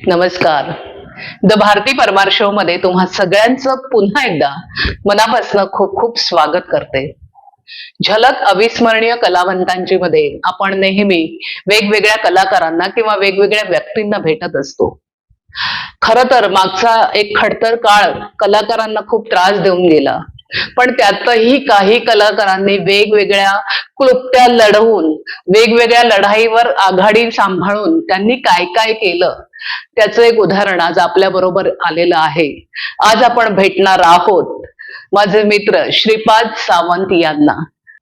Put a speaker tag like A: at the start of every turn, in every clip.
A: नमस्कार. The Bharti Parmar show मध्ये तुम्हा सगळ्यांचं पुन्हा एकदा मनापासून खूप खूप स्वागत करते. झलक अविस्मरणीय कलावंतांची मध्ये आपण नेहमी वेगवेगळ्या कलाकारांना किंवा वेगवेगळ्या व्यक्तींना भेटत असतो. खर तर मागचा एक खडतर काळ कलाकारांना खूप त्रास देऊन गेला, पण त्यातही काही कलाकारांनी वेगवेगळ्या क्लुप्त्या लढवून वेगवेगळ्या लढाईवर आघाडी सांभाळून त्यांनी काय काय केलं त्याचं एक उदाहरण आज आपल्या बरोबर आलेलं आहे. आज आपण भेटणार आहोत माझे मित्र श्रीपाद सावंत यांना.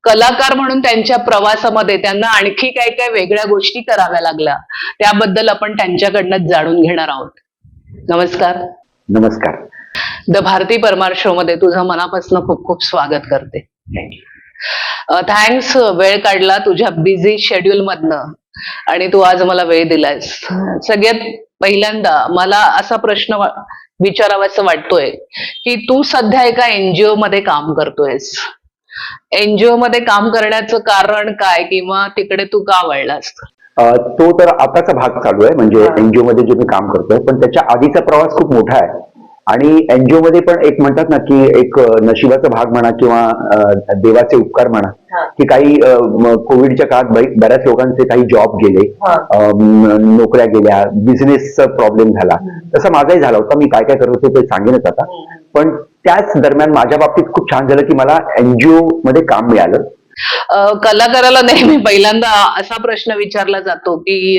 A: कलाकार म्हणून त्यांच्या प्रवासामध्ये त्यांना आणखी काय काय वेगळ्या गोष्टी कराव्या लागल्या, त्याबद्दल आपण त्यांच्याकडनं जाणून घेणार आहोत. नमस्कार.
B: नमस्कार.
A: द भारती परमार शो मध्ये तुझं मनापासून खूप खूप स्वागत करते. थँक्स, वेळ काढला तुझ्या बिझी शेड्यूल मधनं आणि तू आज मला वेळ दिलायस. सगळ्यात पहिल्यांदा मला असा प्रश्न विचारावासा वाटतोय की तू सध्या एका एनजीओ मध्ये काम करतोयस. एनजीओ मध्ये काम करण्याचं कारण काय, किंवा तिकडे तू का वळलास?
B: तो तर आताचा भाग चालू आहे, म्हणजे एनजीओ मध्ये जे मी काम करतोय, पण त्याच्या आधीचा प्रवास खूप मोठा आहे. आणि एनजीओ मध्ये पण एक म्हणतात ना की एक नशिबाचा भाग म्हणा किंवा देवाचे उपकार म्हणा, की काही कोविडच्या काळात बऱ्याच लोकांचे काही जॉब गेले, नोकऱ्या गेल्या, बिझनेसचा प्रॉब्लेम झाला. तसं माझाही झाला होता. मी काय काय करत होतो ते सांगेनच आता. पण त्याच दरम्यान माझ्या बाबतीत खूप छान झालं की मला एनजीओ मध्ये काम मिळालं.
A: कलाकाराला नेहमी पहिल्यांदा असा प्रश्न विचारला जातो की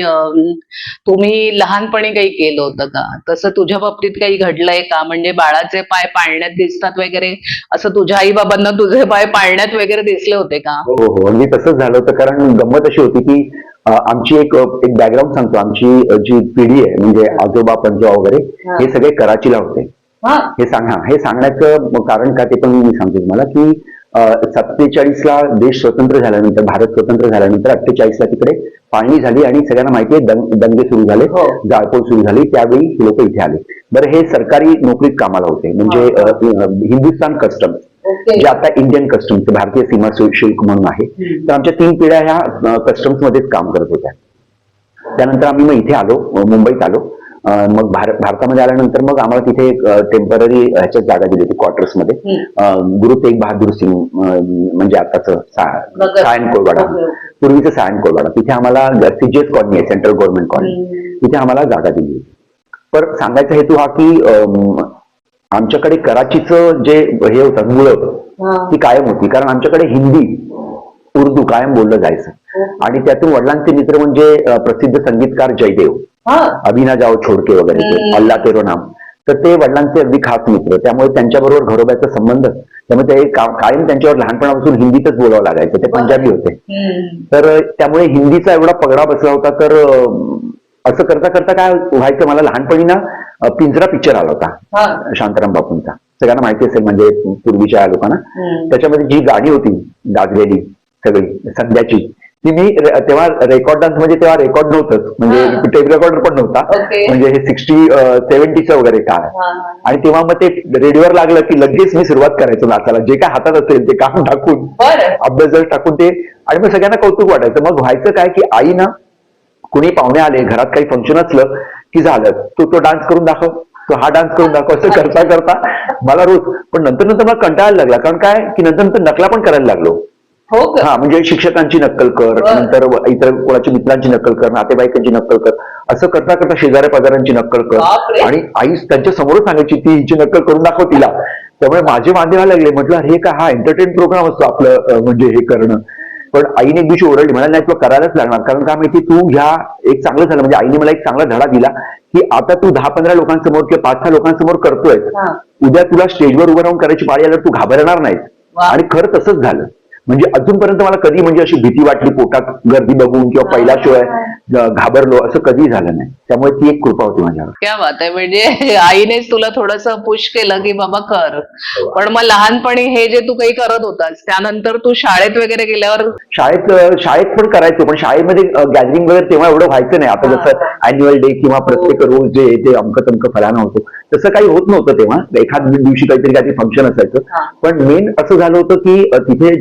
A: तुम्ही लहानपणी काही केलं होतं का? तसं तुझ्या बाबतीत काही घडलंय का? म्हणजे बाळाचे पाय पाळण्यात दिसतात वगैरे, असं तुझ्या आई बाबांना तुझे पाय पाळण्यात वगैरे दिसले होते का?
B: हो हो, म्हणजे तसंच झालं होतं. कारण गंमत अशी होती की आमची एक बॅकग्राऊंड सांगतो. आमची जी पिढी आहे, म्हणजे आजोबा पंजोबा वगैरे, हे सगळे कराचीला होते. हे सांगण्याचं कारण का ते पण मी सांगतो तुम्हाला की 47ला देश स्वतंत्र झाल्यानंतर, भारत स्वतंत्र झाल्यानंतर 48ला तिकडे फाळणी झाली आणि सगळ्यांना माहिती आहे दंगे सुरू झाले, जाळपोळ सुरू झाली. त्यावेळी हे लोक इथे आले. बरं, हे सरकारी नोकरीत कामाला होते, म्हणजे हिंदुस्थान कस्टम्स, जे आता इंडियन कस्टम्स, भारतीय सीमा शुल्क म्हणून आहे. तर आमच्या 3 पिढ्या ह्या कस्टम्स मध्येच काम करत होत्या. त्यानंतर आम्ही मग इथे आलो, मुंबईत आलो. मग भारतामध्ये आल्यानंतर मग आम्हाला तिथे एक टेम्पररी ह्याच्यात जागा दिली होती, क्वार्टर्स मध्ये. गुरु तेग बहादूर सिंग, म्हणजे आताच सायन कोळवाडा, पूर्वीचं सायन कोळवाडा, तिथे आम्हाला सीजीएस कॉलनी आहे, सेंट्रल गव्हर्नमेंट कॉलनी, तिथे आम्हाला जागा दिली होती. पण सांगायचा हेतू हा की आमच्याकडे कराचीचं जे हे होतं मुळं, ती कायम होती. कारण आमच्याकडे हिंदी, उर्दू कायम बोललं जायचं. आणि त्यातून वडिलांचे मित्र म्हणजे प्रसिद्ध संगीतकार जयदेव, अभिना जाओ छोडके वगैरे, अल्लाह तेरो नाम, तर ते वडिलांचे अगदी खास मित्र. त्यामुळे त्यांच्याबरोबर घरोब्याचा संबंध, त्यामुळे ते कायम त्यांच्यावर लहानपणापासून हिंदीतच बोलावं लागायचं. ते पंजाबी होते, तर त्यामुळे हिंदीचा एवढा पगडा बसला होता. तर असं करता करता काय व्हायचं, मला लहानपणी ना पिंजरा पिक्चर आला होता शांताराम बापूंचा, सगळ्यांना माहिती असेल म्हणजे पूर्वीच्या लोकांना. त्याच्यामध्ये जी गाणी होती गाजलेली सगळी संध्याची, ती मी तेव्हा रेकॉर्ड डान्स, म्हणजे तेव्हा रेकॉर्ड नव्हतंच, म्हणजे टेप रेकॉर्डर पण नव्हता, म्हणजे हे 60-70चं वगैरे काळ. आणि तेव्हा मग ते रेडिओवर लागलं की लगेच मी सुरुवात करायचो नाचायला, जे काय हातात असेल ते काम टाकून, अभ्यास टाकून ते. आणि मग सगळ्यांना कौतुक वाटायचं. मग व्हायचं काय की आई ना, कुणी पाहुणे आले, घरात काही फंक्शन असलं की झालं, तो डान्स करून दाखव, तो हा डान्स करून दाखव, असं करता करता मला रोज. पण नंतर मला कंटाळायला लागला. कारण काय की नंतर नकला पण करायला लागलो. हा, म्हणजे शिक्षकांची नक्कल कर, नंतर इतर कोणाच्या मित्रांची नक्कल कर, नातेवाईकांची नक्कल कर, असं करता करता शेजाऱ्या पाजाऱ्यांची नक्कल कर. आणि आई त्यांच्या समोर सांगायची ती हिची नक्कल करून दाखव तिला. त्यामुळे माझे वांदे व्हायला लागले. म्हटलं अरे का हा एंटरटेन प्रोग्राम असतो आपलं, म्हणजे हे करणं. पण आईने एक दिवशी ओरडली, म्हणाली नाही तुला करायलाच लागणार. कारण काय माहिती, तू ह्या एक चांगलं झालं, म्हणजे आईने मला एक चांगला धडा दिला की आता तू 10-15 लोकांसमोर किंवा 5-6 लोकांसमोर करतोय, उद्या तुला स्टेजवर उभं राहून करायची पाळी आल्यावर तू घाबरणार नाहीस. आणि खरं तसंच झालं. म्हणजे अजूनपर्यंत मला कधी म्हणजे अशी भीती वाटली पोटात गर्दी बघून किंवा पहिला शो आहे घाबरलो, असं कधी झालं नाही. त्यामुळे ती एक कृपा होती माझ्यावर.
A: क्या बात आहे. म्हणजे आईनेच तुला थोडस पुश केलं की बाबा कर. पण मग लहानपणी हे जे तू काही करत होतास, त्यानंतर तू शाळेत वगैरे गेल्यावर?
B: शाळेत पण करायचो, पण शाळेमध्ये गॅदरिंग वगैरे तेव्हा एवढं व्हायचं नाही. आता जसं अॅन्युअल डे किंवा प्रत्येक रोज जे ते अमकं तमकं फलाना होतो, तसं काही होत नव्हतं तेव्हा. एखाद दिवशी काहीतरी फंक्शन असायचं. पण मेन असं झालं होतं की तिथे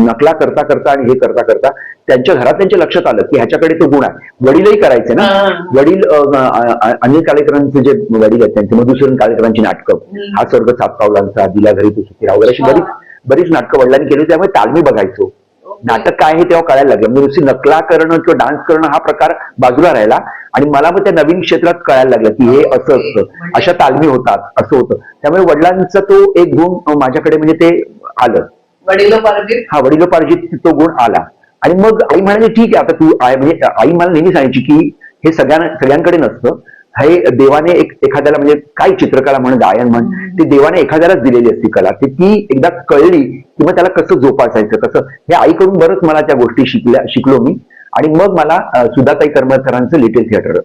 B: नकला करता करता आणि हे करता करता त्यांच्या घरात त्यांच्या लक्षात आलं की ह्याच्याकडे तो गुण आहे. वडीलही करायचे ना. वडील अनिल काळेकरांचे जे वडील आहेत त्यांचे मधुसूदन काळेकरांची नाटकं, हा स्वर्ग सात पावलांचा, दिला घरी तू सुखी राहा वगैरे अशी बरीच नाटकं वडिलांनी केली. त्यामुळे तालमी बघायचो. नाटक काय हे तेव्हा कळायला लागलं. म्हणजे नुसती नकला करणं किंवा डान्स करणं हा प्रकार बाजूला राहिला आणि मला मग त्या नवीन क्षेत्रात कळायला लागलं की हे असं असतं, अशा तालमी होतात, असं होतं. त्यामुळे वडिलांचा तो एक गुण माझ्याकडे म्हणजे ते आलं. वडिलोपार्जित तो गुण आला. आणि मग आई म्हणाली ठीक आहे आता तू म्हणजे आई मला नेहमी सांगायची की हे सगळ्यांकडे नसतं, हे देवाने एखाद्याला म्हणजे काही चित्रकला म्हण, गायन म्हण, ते देवाने एखाद्यालाच दिलेली असती कला. ती एकदा कळली की मग त्याला कसं जोपासायचं, कसं, हे आईकडून बरंच मला त्या गोष्टी शिकलो मी. आणि मग मला सुधाताई करमरकरांचं लिटिल थिएटर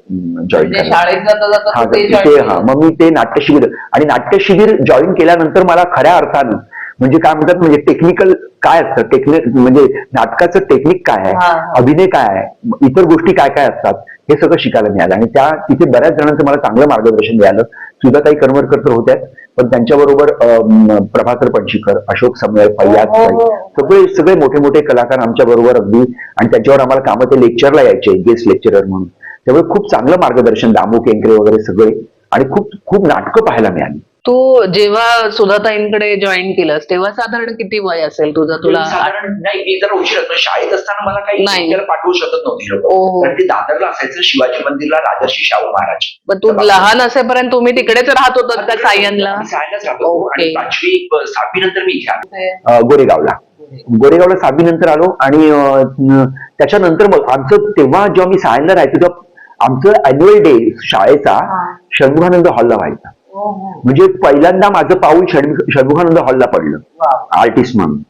B: जॉईन केलं. मग मी ते नाट्यशिबिर आणि नाट्यशिबिर जॉईन केल्यानंतर मला खऱ्या अर्थानं म्हणजे काय म्हणतात, म्हणजे टेक्निकल काय असतं, म्हणजे नाटकाचं टेक्निक काय आहे, अभिनय काय आहे, इतर गोष्टी काय काय असतात, हे सगळं शिकायला मिळालं. आणि तिथे बऱ्याच जणांचं मला चांगलं मार्गदर्शन मिळालं. सुधाताई करमरकर तर होत्याच, पण त्यांच्याबरोबर प्रभाकर पणशीकर, अशोक समय, फैयाज, सगळे मोठे मोठे कलाकार आमच्या बरोबर अगदी. आणि त्यांच्यावर आम्हाला कामं ते लेक्चरला यायचे, गेस्ट लेक्चरर म्हणून. त्यामुळे खूप चांगलं मार्गदर्शन, दामू केंकरे वगैरे सगळे, आणि खूप खूप नाटकं पाहायला मिळाली.
A: तू जेव्हा सुधाताईंकडे जॉईन केलंस तेव्हा साधारण किती वय असेल तुझं? तुला
C: साधारण नाही, मी जर उशीर शाळेत असताना मला काही लेक्चर पाठवू शकत नव्हती लोक, कारण ते दादरला असायचं, शिवाजी मंदिरला, राजर्षी शाहू महाराज.
A: पण तू लहान असेपर्यंत तुम्ही तिकडेच राहत होतात का सायनला?
C: सायनलाच राहतो. आणि 5वी नंतर मी इथे आलो
B: गोरेगावला 6वी नंतर आलो. आणि त्याच्यानंतर मग आमचं तेव्हा जेव्हा मी सायनला राहायचो तेव्हा आमचं अॅन्युअल डे शाळेचा षण्मुखानंद हॉलला व्हायचा. म्हणजे पहिल्यांदा माझं पाऊल षण्मुखानंद हॉलला पडलं आर्टिस्ट म्हणून.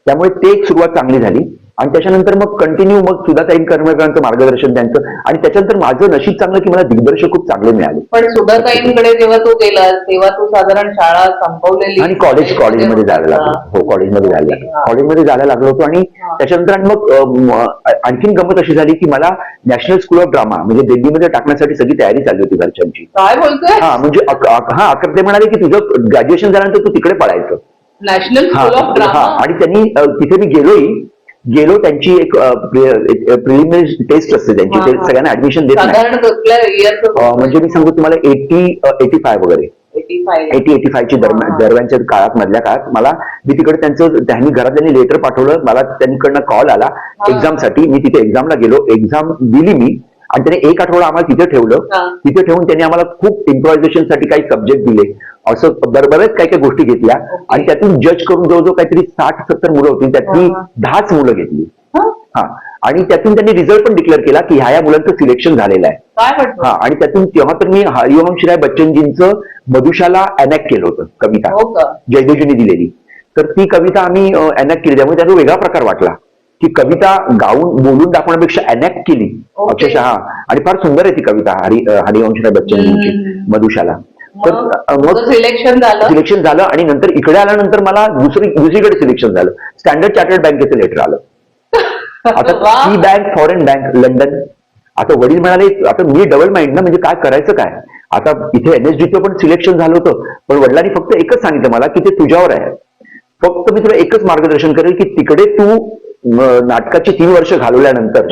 B: त्यामुळे ते एक सुरुवात चांगली झाली. आणि त्याच्यानंतर मग कंटिन्यू मग सुधाताई करमरकरांचं मार्गदर्शन त्यांचं. आणि त्याच्यानंतर माझं नशीब चांगलं की मला दिग्दर्शक खूप चांगले मिळाले.
A: पण सुधाताईंकडे जेव्हा तू गेलास तेव्हा तू साधारण शाळा संपवलेली
B: आणि कॉलेजमध्ये जायला लागलो. हो, कॉलेजमध्ये जायला लागलो होतो. आणि त्याच्यानंतर आणि मग आणखीन गंमत अशी झाली की मला नॅशनल स्कूल ऑफ ड्रामा म्हणजे दिल्लीमध्ये टाकण्यासाठी सगळी तयारी चालली होती घरच्यांची.
A: काय बोलतोय?
B: म्हणजे अकरा ते म्हणाले की तुझं ग्रॅज्युएशन झाल्यानंतर तू तिकडे पळायचं
A: नॅशनल स्कूल ऑफ ड्रामा.
B: आणि त्यांनी तिथे मी गेलो त्यांची एक प्रिलिमिनरी टेस्ट असते त्यांची, ते सगळ्यांना ऍडमिशन देत नाही. म्हणजे मी सांगू तुम्हाला 85 वगैरे 80-85 दरम्यानच्या काळात, मधल्या काळात मी तिकडे त्यांनी घरात लेटर पाठवलं मला, त्यांच्याकडनं कॉल आला एक्झामसाठी. मी तिथे एक्झामला गेलो, एक्झाम दिली मी. आणि त्याने 1 आठवडा आम्हाला तिथे ठेवलं. तिथे ठेवून त्यांनी आम्हाला खूप इम्प्रोव्हायझेशन साठी काही सब्जेक्ट दिले, असं बरेच काही काही गोष्टी घेतल्या. आणि त्यातून जज करून जवळजवळ काहीतरी 60-70 मुलं होती, त्यातली 10च मुलं घेतली. आणि त्यातून त्यांनी रिझल्ट पण डिक्लेअर केला की ह्या मुलांचं सिलेक्शन झालेलं आहे. आणि त्यातून तेव्हा तर मी हरिवंशराय बच्चनजींचं मधुशाला अनॅक्ट केलं होतं, कविता जयदेवजींनी दिलेली. तर ती कविता आम्ही अनॅक्ट केली. त्यामुळे त्याचा वेगळा प्रकार वाटला की कविता बोलून दाखवण्यापेक्षा अनॅक्ट केली अक्षरशः. आणि फार सुंदर आहे ती कविता हरिवंशराय बच्चनजींची मधुशाला. तर मग सिलेक्शन झालं. आणि नंतर इकडे आल्यानंतर मला दुसरीकडे सिलेक्शन झालं. स्टँडर्ड चार्टर्ड बँकेचं लेटर आलं. आता ती बँक, फॉरेन बँक, लंडन. आता वडील म्हणाले, आता मी डबल माइंड ना, म्हणजे काय करायचं काय. आता इथे NSDचं पण सिलेक्शन झालं होतं, पण वडिलांनी फक्त एकच सांगितलं मला की ते तुझ्यावर आहे, फक्त मी तुला एकच मार्गदर्शन करेल की तिकडे तू नाटकाची 3 वर्ष घालवल्यानंतर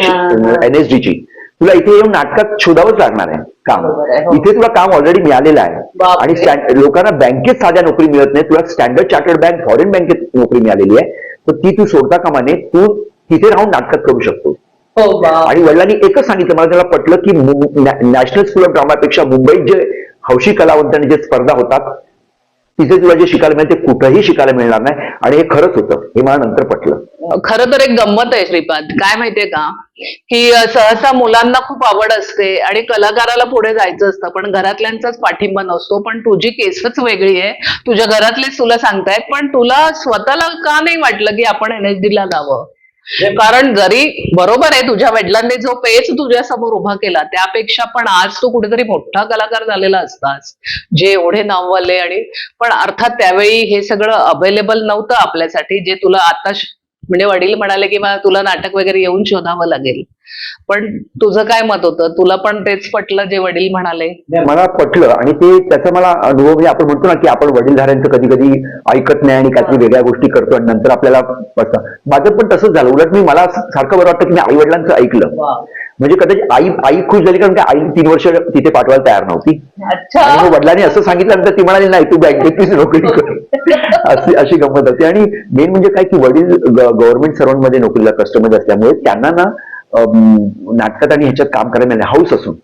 B: NSDची तुला इथे येऊन नाटकात शोधावंच लागणार आहे काम. इथे तुला काम ऑलरेडी मिळालेलं आहे. आणि लोकांना बँकेत साध्या नोकरी मिळत नाही, तुला स्टँडर्ड चार्टर्ड बँक, फॉरेन बँकेत नोकरी मिळालेली आहे. तर ती तू सोडता कामा नये, तू तिथे राहून नाटकात करू शकतो. आणि वडिलांनी एकच सांगितलं मला, त्याला पटलं की नॅशनल स्कूल ऑफ ड्रामापेक्षा मुंबईत जे हौशी कलावंतांनी जे स्पर्धा होतात तिथे तुला जे शिकायला मिळेल ते कुठेही शिकायला मिळणार नाही. आणि हे खरंच होतं, हे मला नंतर पटलं.
A: खरं तर एक गंमत आहे श्रीपाद, काय माहितीये का, की सहसा मुलांना खूप आवड असते आणि कलाकाराला पुढे जायचं असतं, पण घरातल्यांचाच पाठिंबा नसतो. पण तुझी केसच वेगळी आहे, तुझ्या घरातलेच तुला सांगतायत. पण तुला स्वतःला का नाही वाटलं की आपण NSDला जावं? कारण जरी बरोबर आहे तुझ्या वडिलांनी जो पेच तुझ्या समोर उभा केला त्यापेक्षा पण आज तू कुठेतरी मोठा कलाकार झालेला असतास, जे एवढे नाववाले. आणि पण अर्थात त्यावेळी हे सगळं अवेलेबल नव्हतं आपल्यासाठी, जे तुला आता म्हणजे वडील म्हणाले की तुला नाटक वगैरे येऊन शोधावं लागेल. पण तुझं काय मत होतं? तुला पण तेच पटलं जे वडील म्हणाले?
B: मला पटलं आणि ते त्याचा मला अनुभव म्हणजे आपण म्हणतो ना की आपण वडीलधाऱ्यांचं कधी कधी ऐकत नाही आणि काहीतरी वेगळ्या गोष्टी करतो आणि नंतर आपल्याला पटतं. माझं पण तसंच झालं. उलट मला सारखं बरं वाटतं की मी आई वडिलांचं ऐकलं. म्हणजे कदाचित आई खुश झाली कारण की आई 3 वर्ष तिथे पाठवायला तयार नव्हती. आणि मग वडिलांनी असं सांगितल्यानंतर ती म्हणाली नाही तू बँकेतलीच नोकरी कर. अशी गंमत होती. आणि मेन म्हणजे काय की वडील गव्हर्नमेंट सर्व्हंटमध्ये नोकरीला कस्टमर असल्यामुळे त्यांना ना नाटकात आणि ह्याच्यात काम करायला मिळालं हाऊस असून.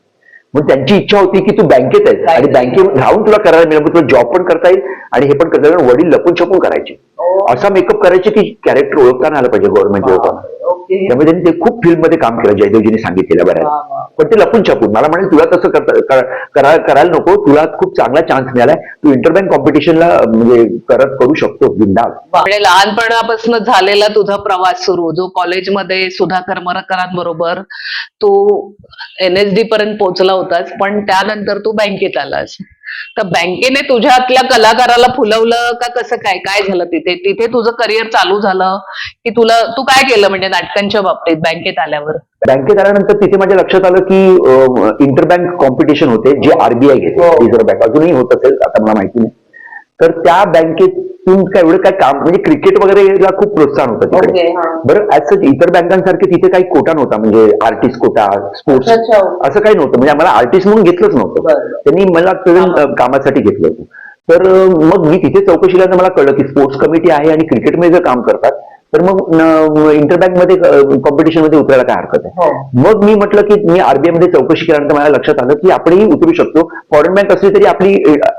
B: मग त्यांची इच्छा होती की तू बँकेत आहेस आणि बँकेत राहून तुला करायला मिळेल, तुला जॉब पण करता येईल आणि हे पण करता येईल. वडील लपून छपून करायचे, असा मेकअप करायचे की कॅरेक्टर ओळखता आलं पाहिजे गव्हर्नमेंट लोकांना. त्यामुळे त्यांनी ते खूप फिल्म मध्ये काम केलं जयदेवजींनी सांगितलेलं बऱ्याच. पण ते लपून छपून मला म्हणाले तुला तसं करायला नको, तुला खूप चांगला चान्स मिळालाय, तू इंटरबँक कॉम्पिटिशनला म्हणजे करू शकतो बिंदास.
A: म्हणजे लहानपणापासून झालेला तुझा प्रवास सुरू, जो कॉलेजमध्ये सुधाकर मरकरांबरोबर तू NSD पर्यंत पोहोचला होतास, पण त्यानंतर तू बँकेत आलास. तर बँकेने तुझ्यातल्या कलाकाराला फुलवलं का कसं काय काय झालं तिथे तुझं करिअर चालू झालं की तू काय केलं म्हणजे नाटकांच्या बाबतीत बँकेत आल्यावर?
B: बँकेत आल्यानंतर तिथे माझ्या लक्षात आलं की इंटरबँक कॉम्पिटिशन होते जे RBI घेते, रिझर्व्ह बँक अजूनही होत असेल आता मला माहिती नाही. तर त्या बँकेतून काय एवढं काय काम म्हणजे क्रिकेट वगैरेला खूप प्रोत्साहन होतं तिकडे. बरं ऍज सच इतर बँकांसारखे तिथे काही कोटा नव्हता, म्हणजे आर्टिस्ट कोटा, स्पोर्ट्स असं काही नव्हतं. म्हणजे आम्हाला आर्टिस्ट म्हणून घेतलंच नव्हतं, त्यांनी मला कामासाठी घेतलं होतं. तर मग मी तिथे चौकशीला मला कळलं की स्पोर्ट्स कमिटी आहे आणि क्रिकेटमध्ये जर काम करतात तर मग इंटरबँक मध्ये कॉम्पिटिशन मध्ये उतरायला काय हरकत आहे. मग मी म्हटलं की मी RBI मध्ये चौकशी केल्यानंतर मला लक्षात आलं की आपणही उतरू शकतो, फॉरेन बँक असली तरी आपली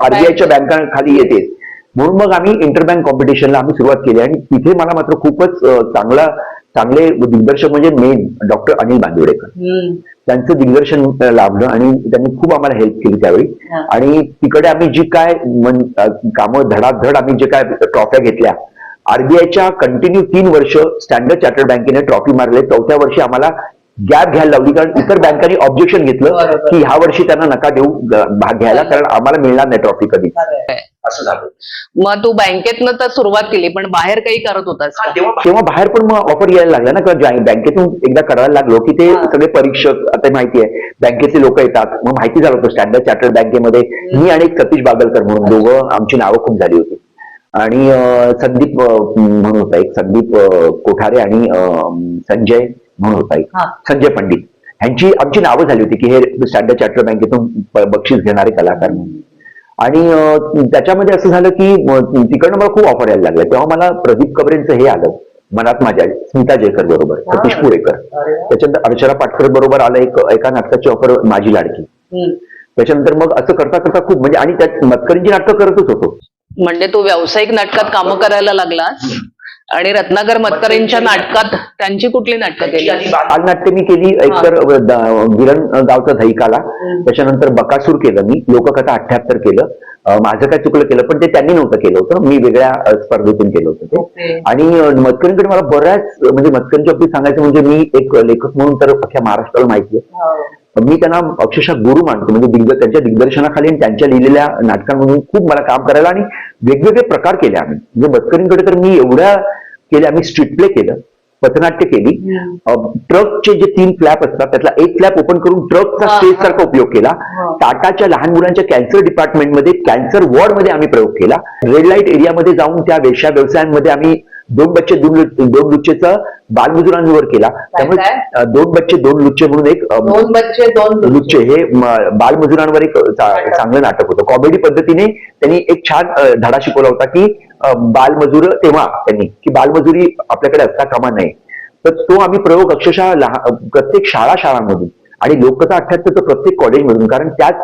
B: RBIच्या बँकांखाली येते. म्हणून मग आम्ही इंटरबँक कॉम्पिटिशनला आम्ही सुरुवात केली आणि तिथे मला मात्र खूपच चांगले दिग्दर्शक म्हणजे मेन डॉक्टर अनिल बांदिवडेकर, त्यांचं दिग्दर्शन लाभलं आणि त्यांनी खूप आम्हाला हेल्प केली त्यावेळी. आणि तिकडे आम्ही जी काय कामं धडाधड आम्ही जे काय ट्रॉफ्या घेतल्या, RBIच्या कंटिन्यू 3 वर्ष स्टँडर्ड चार्टर्ड बँकेने ट्रॉफी मारले. 4थ्या वर्षी आम्हाला गॅप घ्यायला लावली कारण इतर बँकांनी ऑब्जेक्शन घेतलं की ह्या वर्षी त्यांना नका देऊ भाग घ्यायला कारण आम्हाला मिळणार नाही ट्रॉफी कधी, असं झालं.
A: मग तू बँकेतनं तर सुरुवात केली पण बाहेर काही करत होतास?
B: तेव्हा बाहेर पण मग ऑफर यायला लागला ना, कारण बँकेतून एकदा करायला लागलो की ते सगळे परीक्षक आता माहिती आहे बँकेचे लोक येतात. मग माहिती झालं होतं स्टँडर्ड चार्टर्ड बँकेमध्ये मी आणि सतीश बागलकर म्हणून दोघं, आमची नावं खूप झाली होती. आणि संदीप म्हणून होता एक, संदीप कोठारे आणि संजय म्हणून होता एक, संजय पंडित, ह्यांची आमची नावं झाली होती की हे स्टँडर्ड चार्टर्ड बँकेतून बक्षीस घेणारे कलाकार म्हणून. आणि त्याच्यामध्ये असं झालं की तिकडनं मला खूप ऑफर यायला लागल्या. तेव्हा मला प्रदीप कबरेंचं हे आलं मनात माझ्या, स्मिता जयकर बरोबर, सतीश पुरेकर, त्याच्यानंतर अर्चना पाटकर बरोबर आलं एका नाटकाची ऑफर माझी लाडकी. त्याच्यानंतर मग असं करता करता खूप म्हणजे, आणि त्यात मतकरींची नाटकं करतच होतो.
A: म्हणजे तू व्यावसायिक नाटकात कामं करायला लागलास आणि रत्नाकर मतकरींच्या नाटकात त्यांची कुठली नाटकं केली?
B: बालनाट्य मी केली, एकतर गिरण गावचा धैकाला, त्याच्यानंतर बकासूर केलं मी, लोककथा 78 केलं, माझं काय चुकलं केलं पण ते त्यांनी नव्हतं केलं होतं, मी वेगळ्या स्पर्धेतून केलं होतं ते. आणि मतकरींकडे मला बऱ्याच म्हणजे मतकरींच्या बाबतीत सांगायचं म्हणजे मी एक लेखक म्हणून तर अख्ख्या महाराष्ट्राला माहिती आहे, मी त्यांना अक्षरशः गुरु मानतो. म्हणजे त्यांच्या दिग्दर्शनाखाली आणि त्यांच्या लिहिलेल्या नाटकांमधून खूप मला काम करायला आणि वेगवेगळे प्रकार केले आम्ही. म्हणजे मतकरींकडे तर मी एवढ्या केल्या, आम्ही स्ट्रीट प्ले केलं, पथनाट्य केली, ट्रकचे जे 3 फ्लॅप असतात त्यातला एक फ्लॅप ओपन करून ट्रकचा स्टेज सारखा उपयोग केला. टाटाच्या लहान मुलांच्या कॅन्सर डिपार्टमेंटमध्ये कॅन्सर वॉर्डमध्ये आम्ही प्रयोग केला. रेड लाईट एरियामध्ये जाऊन त्या वेश्या व्यवसायांमध्ये आम्ही 2 बच्चे 2 लुच्चेचा बालमजुरांवर केला. त्यामुळे 2 बच्चे 2 लुच्चे म्हणून एक
A: 2 बच्चे 2
B: लुच्चे हे बालमजुरांवर एक चांगलं नाटक होतं. कॉमेडी पद्धतीने त्यांनी एक छान धडा शिकवला होता की बालमजूर तेव्हा त्यांनी की बालमजुरी आपल्याकडे असता कामा नये. तर तो आम्ही प्रयोग अक्षरशः प्रत्येक शाळांमधून आणि लोककथा 78 प्रत्येक कॉलेजमधून, कारण त्याच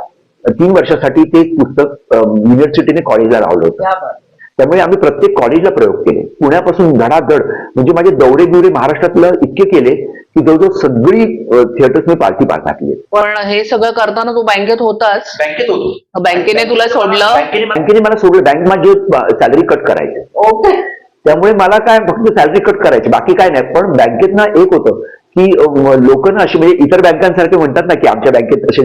B: 3 वर्षासाठी ते पुस्तक युनिव्हर्सिटीने कॉलेजला लावलं होतं. त्यामुळे आम्ही प्रत्येक कॉलेजला प्रयोग केले, पुण्यापासून धडाधड. म्हणजे माझे दौरे बिवरे महाराष्ट्रातलं इतके केले की जवळजवळ सगळी थिएटर्स मी पार्टी पार टाकली.
A: पण हे सगळं करताना तू बँकेत होतास?
C: बँकेत होतो.
A: बँकेने तुला सोडलं?
B: बँकेने मला सोडलं. बँक माझी सॅलरी कट करायची.
A: ओके.
B: त्यामुळे मला काय फक्त सॅलरी कट करायची, बाकी काय नाही. पण बँकेत ना एक होतं की लोक ना अशी म्हणजे इतर बँकांसारखे म्हणतात ना की आमच्या बँकेत असे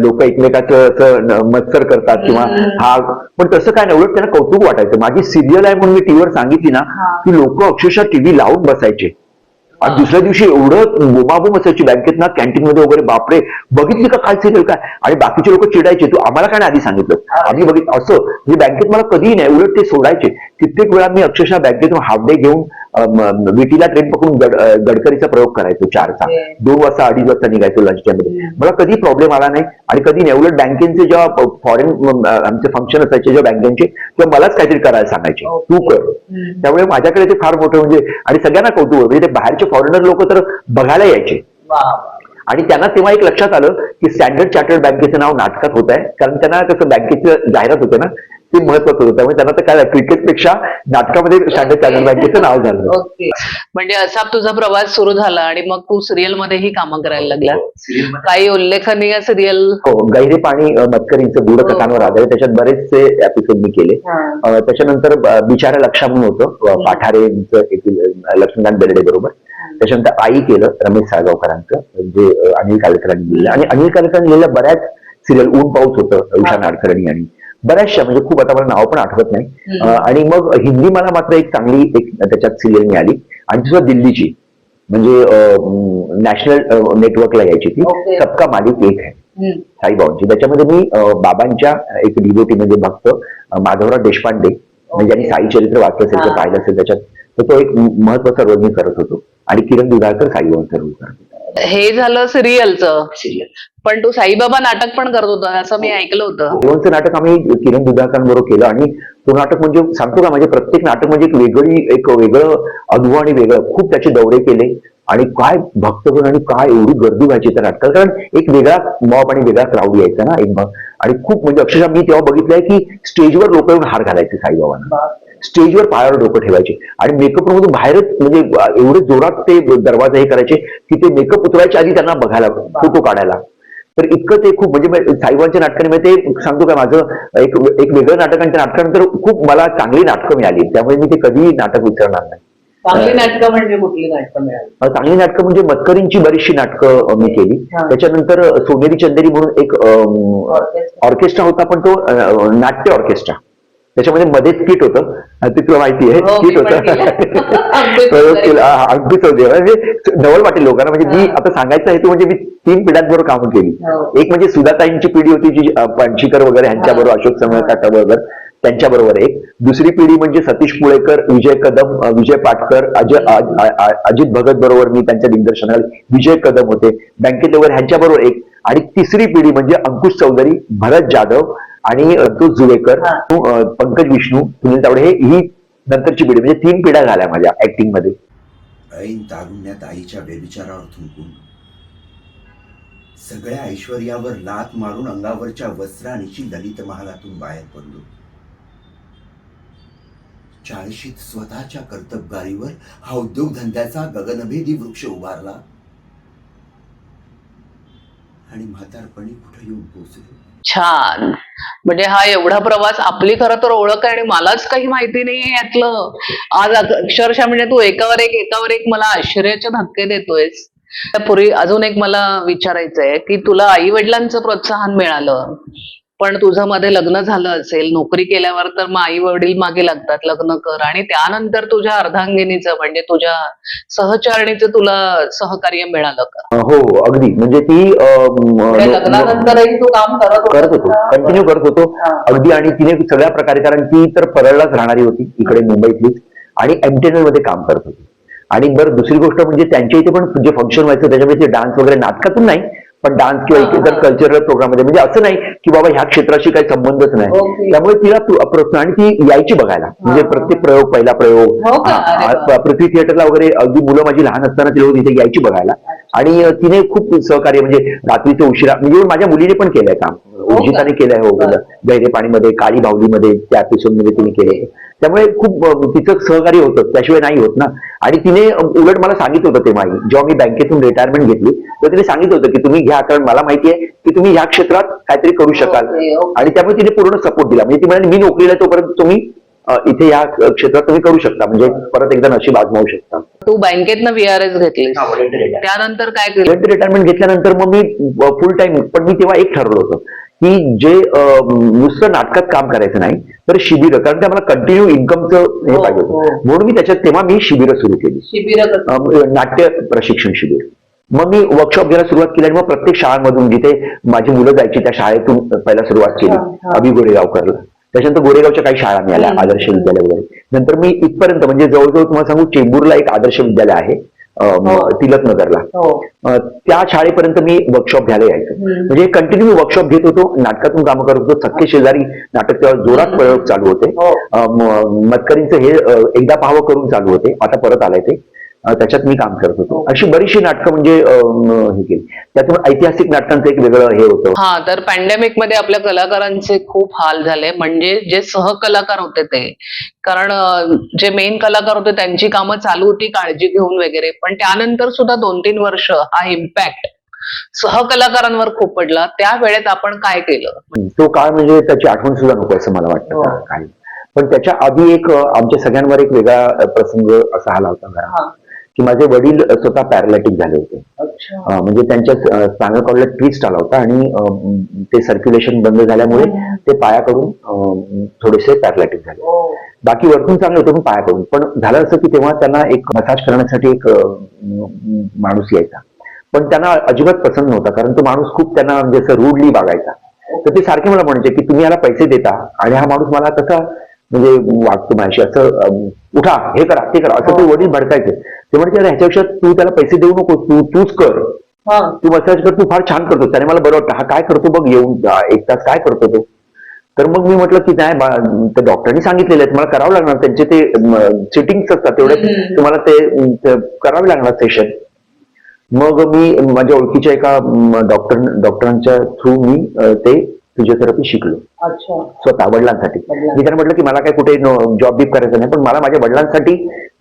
B: लोक एकमेकाचं असं मत्सर करतात किंवा हा, पण तसं काय नाही. उलट त्यांना कौतुक वाटायचं. माझी सिरियल आहे म्हणून मी टीव्हीवर सांगितली ना की लोक अक्षरशः टीव्ही लावून बसायचे आणि दुसऱ्या दिवशी एवढं बोमाबोम असायची बँकेत ना, कॅन्टीन मध्ये वगैरे, बापरे बघितली का काय सिरियल काय. आणि बाकीचे लोक चिडायचे, तू आम्हाला काय नाही आधी सांगितलं, आम्ही बघित असं. म्हणजे बँकेत मला कधीही नाही, उलट ते सोडायचे. कित्येक वेळा मी अक्षरशः बँकेतून हाफ डे घेऊन विटीला ट्रेन पकडून गडकरीचा प्रयोग करायचो 4चा, 2 वाजता 2:30 वाजता निघायचो लंचच्या मध्ये. मला कधी प्रॉब्लेम आला नाही आणि कधी नाही. उलट बँकेचे जेव्हा फॉरेन आमचे फंक्शन असायचे जेव्हा बँकेचे, तेव्हा मलाच काहीतरी करायला सांगायचे, तू कर. त्यामुळे माझ्याकडे ते फार मोठं म्हणजे, आणि सगळ्यांना कौतुक, म्हणजे ते बाहेरचे फॉरेनर लोक तर बघायला यायचे. आणि त्यांना तेव्हा एक लक्षात आलं की स्टँडर्ड चार्टर्ड बँकेचं नाव नाटकात होत आहे, कारण त्यांना कसं बँकेचं जाहिरात होते ना, ते महत्वाचं होतं. त्यामुळे त्यांना तर काय क्रिकेटपेक्षा नाटकामध्ये स्टँडर्ड चार्टर्ड बँकेचं नाव झालं.
A: म्हणजे असा तुझा प्रवास सुरू झाला आणि मग तू सिरियल मध्येही कामं करायला लागला. काही उल्लेखनीय सिरियल?
B: हो, गहिरे पाणी मतकरींचं गूढ कथांवर आधारित, त्याच्यात बरेचसे एपिसोड मी केले. त्याच्यानंतर बिचारा लक्षा म्हणून होतं पाठारेंचं, लक्ष्मीकांत बेर्डे बरोबर. त्याच्यानंतर आई केलं रमेश साळगावकरांचं, जे अनिल कालेकरांनी लिहिलं. आणि अनिल कालेकरांनी लिहिलेल्या बऱ्याच सिरियल, ऊन पाऊस होतं उषा नाडकर्णी, आणि बऱ्याचशा, म्हणजे खूप, आता मला नाव पण आठवत नाही. आणि मग हिंदी मला मात्र एक चांगली एक त्याच्यात सिरियल मिळाली, आणि ती सुद्धा दिल्लीची, म्हणजे नॅशनल नेटवर्कला यायची ती, सबका मालिक एक है, साईबाबांची. त्याच्यामध्ये मी बाबांच्या एक डिवोटी म्हणजे भक्त माधवराव देशपांडे, म्हणजे ज्यांनी साई चरित्र वाचलं असेल तर पाहिलं असेल त्याच्यात, तर तो एक महत्वाचा रोल मी करत होतो. आणि किरण दुधाळकर साईबाबांचा रोल करत होतो.
A: हे झालं सिरियलचं. पण तू साईबाबा नाटक पण करत होता असं मी ऐकलं होतं.
B: साईबाबांचं नाटक आम्ही किरण दुधाळकरांबरोबर केलं, आणि तो नाटक म्हणजे सांगतो का, म्हणजे प्रत्येक नाटक म्हणजे एक वेगळं अनुभव आणि वेगळं, खूप त्याचे दौरे केले. आणि काय भक्तगण, आणि काय एवढी गर्दी व्हायची त्या नाटकात, कारण एक वेगळा मॉब आणि वेगळा क्राऊड यायचा ना एक. आणि खूप म्हणजे अक्षरशः मी तेव्हा बघितलंय की स्टेजवर लोक येऊन हार घालायचे साईबाबांना, स्टेजवर पायावर डोकं ठेवायचे, आणि मेकअप मधून बाहेरच, म्हणजे एवढे जोरात ते दरवाजा हे करायचे की ते मेकअप उतरायच्या आधी त्यांना बघायला, फोटो काढायला. तर इतकं ते खूप, म्हणजे साईबाबांच्या नाटकाने ते सांगतो का, माझं एक वेगळं नाटक, आणि त्या नाटकानंतर खूप मला चांगली नाटकं मिळाली. त्यामुळे मी ते कधीही नाटक विसरणार नाही.
A: चांगली नाटकं म्हणजे कुठली नाटकं मिळाली?
B: चांगली नाटकं म्हणजे मतकरींची बरीचशी नाटकं मी केली. त्याच्यानंतर सोनेरी चंदेरी म्हणून एक ऑर्केस्ट्रा होता, पण तो नाट्य ऑर्केस्ट्रा, त्याच्यामध्ये मध्येच किट होतं, ते तुला माहिती आहे, किट होतं, प्रयोग केला. अगदीच होते, म्हणजे नवल वाटेल लोकांना. म्हणजे मी आता सांगायचं हेतू म्हणजे मी 3 पिढ्यांबरोबर कामं केली. एक म्हणजे सुधाताईंची पिढी होती, जी पणशीकर वगैरे ह्यांच्याबरोबर, अशोक समळकाटा बरोबर त्यांच्याबरोबर एक. दुसरी पिढी म्हणजे सतीश पुळेकर, विजय कदम, विजय पाटकर, अजित भगत बरोबर मी त्यांच्या दिग्दर्शनाला, विजय कदम होते बँकेत वगैरे, ह्यांच्याबरोबर एक. आणि तिसरी पिढी म्हणजे अंकुश चौधरी, भरत जाधव, आणि तो जुवेकर, पंकज विष्णू, सुनील तावडे, ही नंतरची पिढी. म्हणजे 3 पिढ्या झाल्या माझ्या ऍक्टिंग मध्ये.
D: ऐन तारुण्यात आईच्या बेविचारावर थुंकून, सगळ्या ऐश्वर्यावर लात मारून अंगावरच्या वस्त्रांची ललित महालातून बाहेर पडलो. 40शीत स्वतःच्या कर्तबगारीवर हा उद्योगधंद्याचा गगनभेदी वृक्ष उभारला, आणि म्हातारपणी कुठे येऊन पोहोचलो.
A: छान. म्हणजे हा एवढा प्रवास, आपली खरं तर ओळख आहे आणि मलाच काही माहिती नाहीये यातलं. आज अक्षरशः म्हणजे तू एकावर एक मला आश्चर्याचे धक्के देतोयस. त्यापूर्वी अजून एक मला विचारायचंय की तुला आई वडिलांचं प्रोत्साहन मिळालं, पण तुझं मध्ये लग्न झालं असेल, नोकरी केल्यावर तर मग आई वडील मागे लागतात, लग्न कर, आणि त्यानंतर तुझ्या अर्धांगिनीचं म्हणजे तुझ्या सहचारणीचं तुला सहकार्य मिळालं का?
B: हो, अगदी. म्हणजे ती
A: लग्नानंतरही तू काम
B: करत होतो, कंटिन्यू करत होतो अगदी. आणि तिने सगळ्या प्रकारे, कारण ती तर परळलाच राहणारी होती, इकडे मुंबईतलीच, आणि एमटेनएल मध्ये काम करत होती. आणि बरं, दुसरी गोष्ट म्हणजे त्यांच्या इथे पण जे फंक्शन व्हायचं त्याच्यामध्ये डान्स वगैरे, नाटकातून नाही पण डान्स किंवा इतर कल्चरल प्रोग्राम मध्ये, म्हणजे असं नाही की बाबा ह्या क्षेत्राशी काही संबंधच नाही. त्यामुळे तिला प्रोत्साहन, आणि ती यायची बघायला, म्हणजे प्रत्येक प्रयोग, पहिला प्रयोग पृथ्वी थिएटरला वगैरे, अगदी मुलं माझी लहान असताना ती तिथे यायची बघायला. आणि तिने खूप सहकार्य, म्हणजे रात्रीचं उशिरा, म्हणजे माझ्या मुलीने पण केलंय काम, उर्जिताने केलंय. हो, गहिरे पाणीमध्ये, काळी बाहुलीमध्ये, त्या एपिसोड मध्ये तिने केलंय. त्यामुळे खूप तिचं सहकार्य होतं, त्याशिवाय नाही होत ना. आणि तिने उलट मला सांगितलं होतं तेव्हा, जेव्हा मी बँकेतून रिटायरमेंट घेतली, तर तिने सांगितलं होतं की तुम्ही घ्या, कारण मला माहिती आहे की तुम्ही ह्या क्षेत्रात काहीतरी करू शकाल. आणि त्यामुळे तिने पूर्ण सपोर्ट दिला. म्हणजे ती म्हणाली, मी नोकरीला तोपर्यंत तुम्ही इथे या क्षेत्रात तुम्ही करू शकता, म्हणजे परत एकदा नशीब आजमावू शकता.
A: तू बँकेतनं VRS घेतली, त्यानंतर काय केलं?
B: रिटायरमेंट घेतल्यानंतर मग मी फुल टाइम, पण मी तेव्हा एक ठरवलं होतं की जे नुसतं नाटकात काम करायचं नाही तर शिबिर, कारण ते मला कंटिन्यू इन्कमचं हे पाहिजे होतं. म्हणून मी त्याच्यात तेव्हा मी शिबिरं सुरू केली. नाट्य प्रशिक्षण शिबिर. मग मी वर्कशॉप घ्यायला सुरुवात केली आणि मग प्रत्येक शाळांमधून जिथे माझी मुलं जायची त्या शाळेतून पहिला सुरुवात केली. अभि गोरेगावकरला, त्याच्यानंतर गोरेगावच्या काही शाळा मिळाल्या, आदर्श विद्यालय वगैरे. नंतर मी इथपर्यंत म्हणजे जवळजवळ तुम्हाला सांगू, चेंबूरला एक आदर्श विद्यालय आहे तिलकनगरला, त्या शाळेपर्यंत मी वर्कशॉप घ्यायला यायचं. म्हणजे कंटिन्यू वर्कशॉप घेत होतो, नाटकातून काम करत होतो. सख्खे शेजारी नाटक तेव्हा जोरात प्रयोग चालू होते. मतकरींचं हे एकदा पाहावं करून चालू होते, आता परत आलाय ते, त्याच्यात मी काम करत होतो. अशी बरीचशी नाटकं म्हणजे हे केली. त्यातून ऐतिहासिक नाटकांचं एक वेगळं हे होतं.
A: हा, तर पॅन्डेमिक मध्ये आपल्या कलाकारांचे खूप हाल झाले, म्हणजे जे सहकलाकार होते ते, कारण जे मेन कलाकार होते त्यांची कामं चालू होती काळजी घेऊन वगैरे, पण त्यानंतर सुद्धा 2-3 वर्ष हा इम्पॅक्ट सहकलाकारांवर खूप पडला. त्या वेळेत आपण काय केलं?
B: तो काळ म्हणजे त्याची आठवण सुद्धा नको असं मला वाटतं काही. पण त्याच्या आधी एक आमच्या सगळ्यांवर एक वेगळा प्रसंग असा आला होता घरात, की माझे वडील स्वतः पॅरालायटिक झाले होते. म्हणजे त्यांच्या स्पायनल कॉर्डला ट्विस्ट आला होता आणि ते सर्क्युलेशन बंद झाल्यामुळे ते पायाकडून थोडेसे पॅरालायटिक झाले. बाकी वरतून चांगले होते पण पायाकडून. पण झालं असं की तेव्हा त्यांना एक मसाज करण्यासाठी एक माणूस यायचा, पण त्यांना अजिबात पसंत नव्हता, कारण तो माणूस खूप त्यांना जसं रूडली वागायचा. तर ते सारखे मला म्हणायचे की तुम्ही याला पैसे देता आणि हा माणूस मला कसा म्हणजे वागतो माझ्याशी, असं उठा हे करा ते करा असं ते वडील भडकायचे. ते म्हणजे ह्याच्यापेक्षा तू त्याला पैसे देऊ नको, तूच कर, तू मसाज कर, तू फार छान करतो. त्याने मला बरं वाटतं, हा काय करतो बघ येऊन 1 तास काय करतो तो. तर मग मी म्हटलं की नाही, त्या डॉक्टरांनी सांगितलेलं आहे तुम्हाला करावं लागणार, त्यांचे ते सिटिंग्स असतात तेवढे तुम्हाला ते करावे लागणार सेशन. मग मी माझ्या ओळखीच्या एका डॉक्टरांच्या थ्रू मी ते फिजिओथेरपी शिकलो स्वतः वडिलांसाठी. मी त्यांना म्हटलं की मला काय कुठे जॉब बीब करायचं नाही, पण मला माझ्या वडिलांसाठी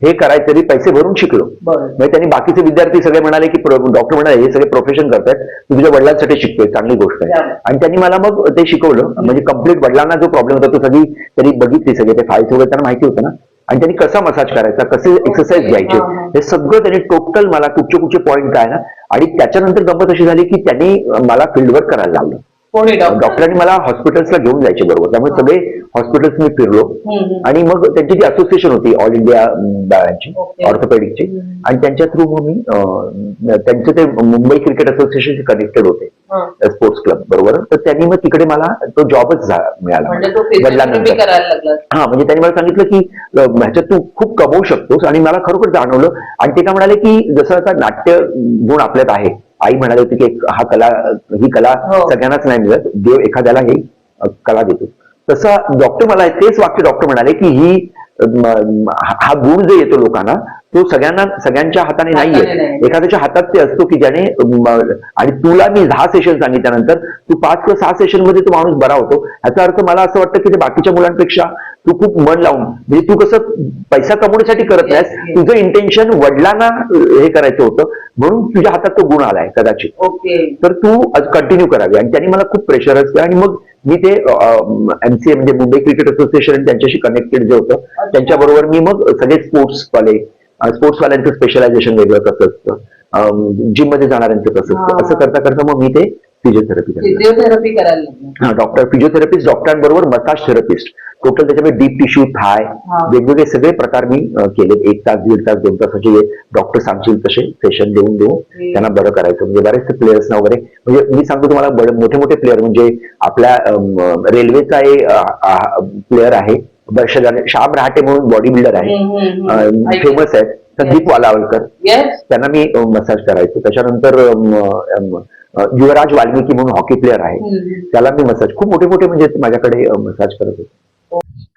B: हे करायचं, तरी पैसे भरून शिकलो. म्हणजे त्यांनी बाकीचे विद्यार्थी सगळे म्हणाले की डॉक्टर म्हणाले हे सगळे प्रोफेशन करतात, तू तुझ्या वडिलांसाठी शिकतोय, चांगली गोष्ट आहे. आणि त्यांनी मला मग ते शिकवलं. म्हणजे कम्प्लीट वडिलांना जो प्रॉब्लेम होता तो सगळी त्यांनी बघितली, सगळे ते फाईल्स वगैरे त्यांना माहिती होतं ना, आणि त्यांनी कसा मसाज करायचा, कसे एक्सरसाइज घ्यायचे, हे सगळं त्यांनी टोटल मला कुठचे पॉईंट काय ना. आणि त्याच्यानंतर गंमत अशी झाली की त्यांनी मला फील्डवर्क करायला लावलं. डॉक्टरांनी मला हॉस्पिटल्सला घेऊन जायचे बरोबर, त्यामुळे सगळे हॉस्पिटल्स मी फिरलो. आणि मग त्यांची जी असोसिएशन होती ऑल इंडिया बाळांची ऑर्थोपेडिकची, आणि त्यांच्या थ्रू मग मी त्यांचे ते मुंबई क्रिकेट असोसिएशनशी कनेक्टेड होते, स्पोर्ट्स क्लब बरोबर. तर त्यांनी मग तिकडे मला तो जॉबच मिळाला वडिलांनंतर. हा, म्हणजे त्यांनी मला सांगितलं की ह्याच्यात तू खूप कमवू शकतोस, आणि मला खरोखर जाणवलं. आणि ते काय म्हणाले की जसं आता नाट्य गुण आपल्यात आहे, आई म्हणाली होती की ही कला सगळ्यांनाच नाही मिळत, देव एखाद्याला ही कला देतो. तसं डॉक्टर मला तेच वाक्य डॉक्टर म्हणाले की हा गुण जो येतो लोकांना तो सगळ्यांच्या हाताने नाही येत, एखाद्याच्या हातात ते असतो की ज्याने. आणि तुला मी 10 सेशन सांगितल्यानंतर तू 5 किंवा 6 सेशन मध्ये तो माणूस बरा होतो. ह्याचा अर्थ मला असं वाटतं की ते बाकीच्या मुलांपेक्षा तू खूप मन लावून, म्हणजे तू कसं पैसा कमवण्यासाठी करत नाहीस, तुझं इंटेन्शन वडिलांना हे करायचं होतं, म्हणून तुझ्या हातात तो गुण आलाय कदाचित. तर तू कंटिन्यू करावी. आणि त्यांनी मला खूप प्रेशर असतं. आणि मग मी ते MCA म्हणजे मुंबई क्रिकेट असोसिएशन त्यांच्याशी कनेक्टेड जे होतं, त्यांच्याबरोबर मी मग सगळे स्पोर्ट्सवाल्यांचं स्पेशलायझेशन वेगळं कसं असतं, जिम मध्ये जाणाऱ्यांचं कसं असतं, असं करता करता मग मी ते फिजिओथेरपी करायला डॉक्टर फिजिओथेरपिस्ट, डॉक्टरांबरोबर मसाज थेरपिस्ट, टोटल त्याच्यामध्ये डीप टिश्यू, थाय, वेगवेगळे सगळे प्रकार मी केलेत. 1 तास 1.5 तास 2 तासाचे डॉक्टर सांगतील तसे सेशन देऊन त्यांना बरं करायचं. म्हणजे बरेचसे प्लेयर्स ना वगैरे, म्हणजे मी सांगतो तुम्हाला मोठे मोठे प्लेयर, म्हणजे आपल्या रेल्वेचा प्लेयर आहे श्याम रहाटे म्हणून बॉडी बिल्डर आहे, फेमस आहेत, संदीप वालावलकर, त्यांना मी मसाज करायचो. त्याच्यानंतर युवराज वाल्मिकी म्हणून हॉकी प्लेअर आहे, त्याला मी मसाज, खूप मोठे मोठे म्हणजे माझ्याकडे मसाज करत होते.